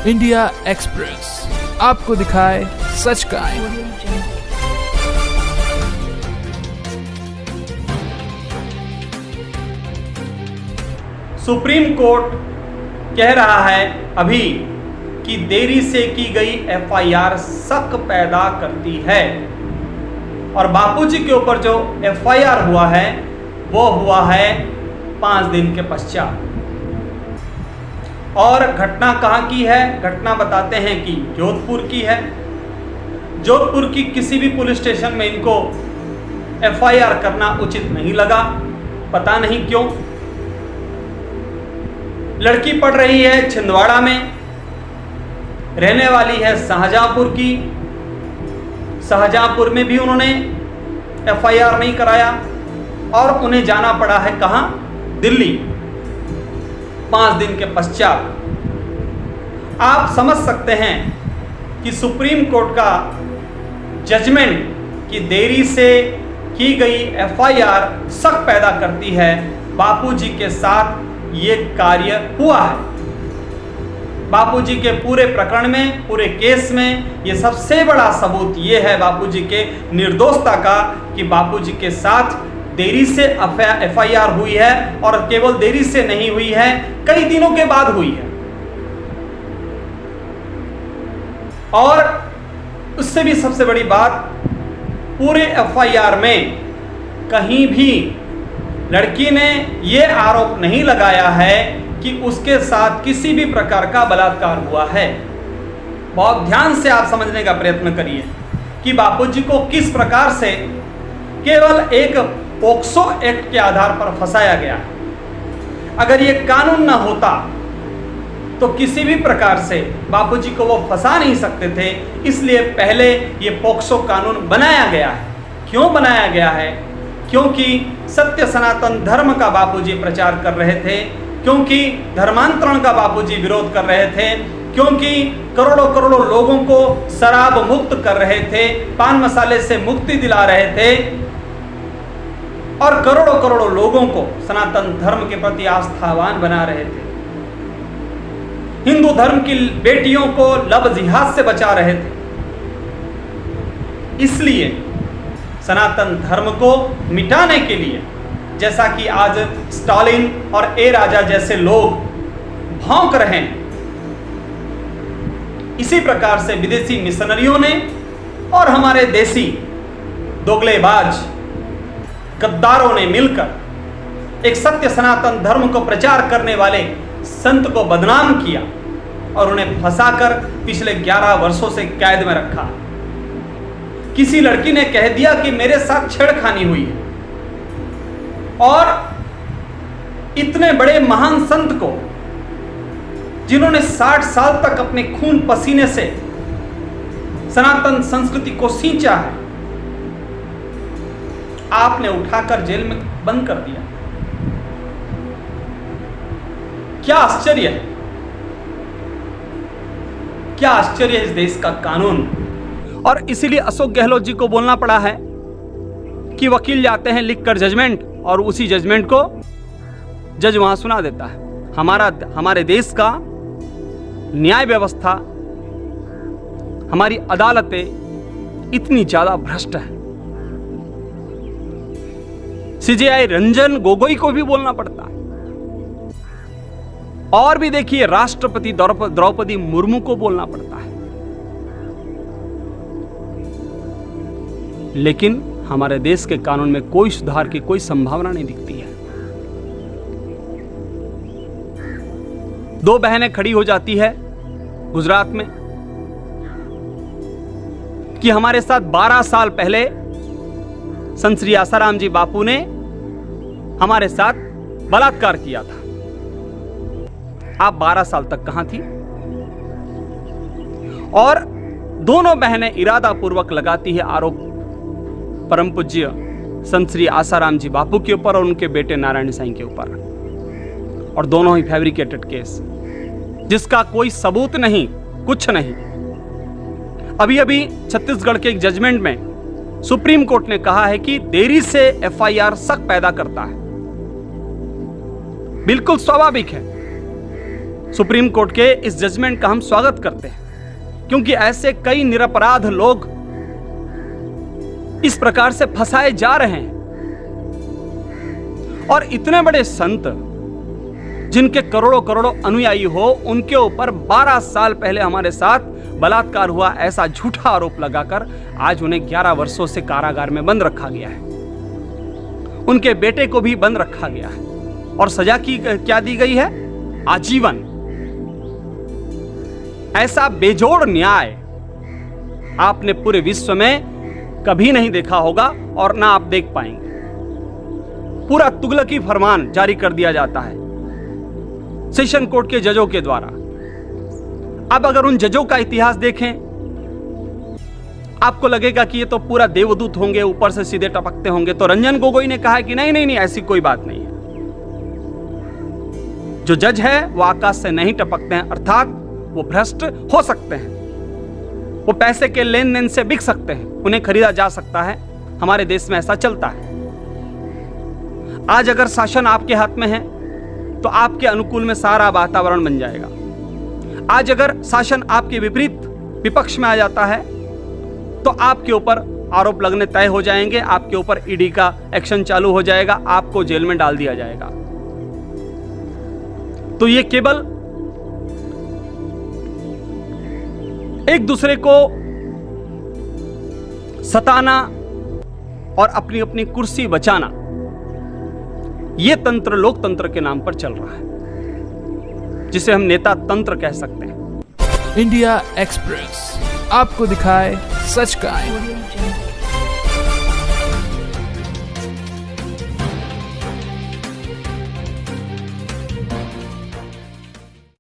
India express आपको दिखाए सच का आईना। सुप्रीम कोर्ट कह रहा है अभी कि देरी से की गई एफआईआर शक पैदा करती है, और बापूजी के ऊपर जो एफआईआर हुआ है वो हुआ है 5 दिन के पश्चात। और घटना कहाँ की है? घटना बताते हैं कि जोधपुर की है। जोधपुर की किसी भी पुलिस स्टेशन में इनको एफआईआर करना उचित नहीं लगा, पता नहीं क्यों। लड़की पढ़ रही है छिंदवाड़ा में, रहने वाली है शाहजहांपुर की। शाहजहांपुर में भी उन्होंने एफआईआर नहीं कराया और उन्हें जाना पड़ा है कहां? दिल्ली, 5 दिन के पश्चात। आप समझ सकते हैं कि सुप्रीम कोर्ट का जजमेंट कि देरी से की गई एफआईआर शक पैदा करती है। बापूजी के साथ ये कार्य हुआ है। बापूजी के पूरे प्रकरण में, पूरे केस में ये सबसे बड़ा सबूत ये है बापूजी के निर्दोषता का कि बापूजी के साथ देरी से एफआईआर हुई है, और केवल देरी से नहीं हुई है, कई दिनों के बाद हुई है। और उससे भी सबसे बड़ी बात, पूरे एफआईआर में कहीं भी लड़की ने यह आरोप नहीं लगाया है कि उसके साथ किसी भी प्रकार का बलात्कार हुआ है। बहुत ध्यान से आप समझने का प्रयत्न करिए कि बापूजी को किस प्रकार से केवल एक पोक्सो एक्ट के आधार पर फंसाया गया। अगर ये कानून ना होता तो किसी भी प्रकार से बापूजी को वो फंसा नहीं सकते थे। इसलिए पहले ये पोक्सो कानून बनाया गया है। क्यों बनाया गया है? क्योंकि सत्य सनातन धर्म का बापूजी प्रचार कर रहे थे, क्योंकि धर्मांतरण का बापूजी विरोध कर रहे थे, क्योंकि करोड़ों करोड़ों लोगों को शराब मुक्त कर रहे थे, पान मसाले से मुक्ति दिला रहे थे, और करोड़ों करोड़ों लोगों को सनातन धर्म के प्रति आस्थावान बना रहे थे। हिंदू धर्म की बेटियों को लव जिहाद से बचा रहे थे। इसलिए सनातन धर्म को मिटाने के लिए, जैसा कि आज स्टालिन और ए राजा जैसे लोग भौंक रहे हैं, इसी प्रकार से विदेशी मिशनरियों ने और हमारे देसी दोगलेबाज गद्दारों ने मिलकर एक सत्य सनातन धर्म को प्रचार करने वाले संत को बदनाम किया और उन्हें फंसाकर पिछले 11 वर्षों से कैद में रखा। किसी लड़की ने कह दिया कि मेरे साथ छेड़खानी हुई है, और इतने बड़े महान संत को, जिन्होंने 60 साल तक अपने खून पसीने से सनातन संस्कृति को सींचा है, आपने उठाकर जेल में बंद कर दिया। क्या आश्चर्य है, क्या आश्चर्य है इस देश का कानून। और इसीलिए अशोक गहलोत जी को बोलना पड़ा है कि वकील जाते हैं लिखकर जजमेंट, और उसी जजमेंट को जज वहां सुना देता है। हमारे देश का न्याय व्यवस्था, हमारी अदालतें इतनी ज्यादा भ्रष्ट है। सीजेआई रंजन गोगोई को भी बोलना पड़ता है। और भी देखिए, राष्ट्रपति द्रौपदी मुर्मू को बोलना पड़ता है। लेकिन हमारे देश के कानून में कोई सुधार की कोई संभावना नहीं दिखती है। 2 बहनें खड़ी हो जाती है गुजरात में कि हमारे साथ 12 साल पहले संत श्री आसाराम जी बापू ने हमारे साथ बलात्कार किया था। आप 12 साल तक कहां थी? और दोनों बहनें इरादा पूर्वक लगाती है आरोप परम पूज्य संत श्री आसाराम जी बापू के ऊपर और उनके बेटे नारायण साईं के ऊपर, और दोनों ही फैब्रिकेटेड केस, जिसका कोई सबूत नहीं, कुछ नहीं। अभी अभी छत्तीसगढ़ के एक जजमेंट में सुप्रीम कोर्ट ने कहा है कि देरी से एफआईआर शक पैदा करता है। बिल्कुल स्वाभाविक है। सुप्रीम कोर्ट के इस जजमेंट का हम स्वागत करते हैं, क्योंकि ऐसे कई निरपराध लोग इस प्रकार से फंसाए जा रहे हैं। और इतने बड़े संत जिनके करोड़ों करोड़ों अनुयायी हो, उनके ऊपर 12 साल पहले हमारे साथ बलात्कार हुआ ऐसा झूठा आरोप लगाकर आज उन्हें 11 वर्षों से कारागार में बंद रखा गया है। उनके बेटे को भी बंद रखा गया है और सजा की क्या दी गई है? आजीवन। ऐसा बेजोड़ न्याय आपने पूरे विश्व में कभी नहीं देखा होगा और ना आप देख पाएंगे। पूरा तुगलकी फरमान जारी कर दिया जाता है सेशन कोर्ट के जजों के द्वारा। अब अगर उन जजों का इतिहास देखें, आपको लगेगा कि ये तो पूरा देवदूत होंगे, ऊपर से सीधे टपकते होंगे। तो रंजन गोगोई ने कहा कि नहीं नहीं नहीं, ऐसी कोई बात नहीं है। जो जज है वो आकाश से नहीं टपकते हैं, अर्थात वो भ्रष्ट हो सकते हैं, वो पैसे के लेन देन से बिक सकते हैं, उन्हें खरीदा जा सकता है। हमारे देश में ऐसा चलता है। आज अगर शासन आपके हाथ में है तो आपके अनुकूल में सारा वातावरण बन जाएगा। आज अगर शासन आपके विपरीत विपक्ष में आ जाता है तो आपके ऊपर आरोप लगने तय हो जाएंगे, आपके ऊपर ईडी का एक्शन चालू हो जाएगा, आपको जेल में डाल दिया जाएगा। तो ये केवल एक दूसरे को सताना और अपनी अपनी कुर्सी बचाना, यह तंत्र लोकतंत्र के नाम पर चल रहा है, जिसे हम नेता तंत्र कह सकते हैं। इंडिया एक्सप्रेस आपको दिखाए सच का।